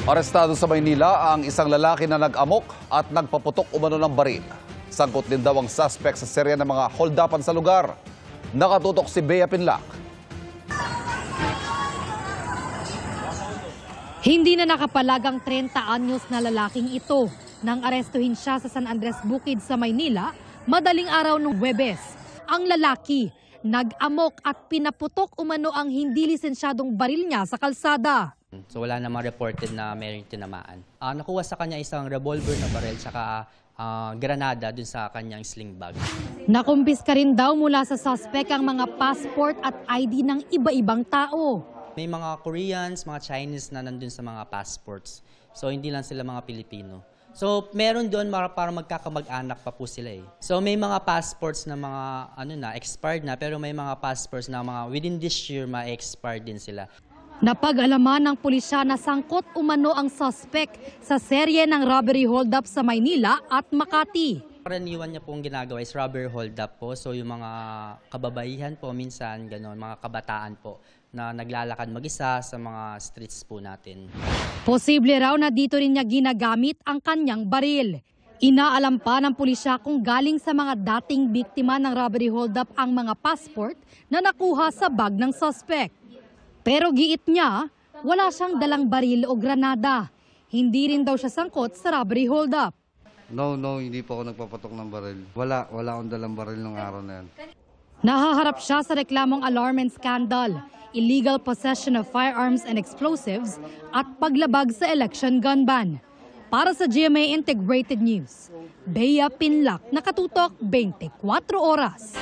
Arestado sa Maynila ang isang lalaki na nag-amok at nagpaputok umano ng baril. Sangkot din daw ang suspect sa serya ng mga holdapan sa lugar. Nakatutok si Bea Pinlac. Hindi na nakapalagang 30 anyos na lalaking ito nang arestuhin siya sa San Andres Bukid sa Maynila madaling araw ng Huwebes. Ang lalaki nag-amok at pinaputok umano ang hindi lisensyadong baril niya sa kalsada. So wala namang reported na mayroong tinamaan. Nakuha sa kanya isang revolver na baril tsaka granada dun sa kanyang sling bag. Nakumpiska rin daw mula sa suspect ang mga passport at ID ng iba-ibang tao. May mga Koreans, mga Chinese na nandun sa mga passports. So hindi lang sila mga Pilipino. So meron doon para magkakamag-anak pa po sila eh. So may mga passports na mga expired na, pero may mga passports na mga within this year ma-expired din sila. Napag-alaman ng pulisya na sangkot umano ang suspect sa serye ng robbery hold-up sa Maynila at Makati. Karaniwan niya pong ginagawa is robbery hold-up po. So yung mga kababaihan po minsan, gano'n, mga kabataan po na naglalakad mag-isa sa mga streets po natin. Posible raw na dito rin niya ginagamit ang kanyang baril. Inaalam pa ng pulisya kung galing sa mga dating biktima ng robbery hold-up ang mga passport na nakuha sa bag ng suspect. Pero giit niya, wala siyang dalang baril o granada. Hindi rin daw siya sangkot sa robbery hold-up. No, hindi po ako nagpapatok ng baril. Wala akong dalang baril ng araw na yan. Nahaharap siya sa reklamong alarm and scandal, illegal possession of firearms and explosives at paglabag sa election gun ban. Para sa GMA Integrated News, Bea Pinlac, nakatutok 24 oras.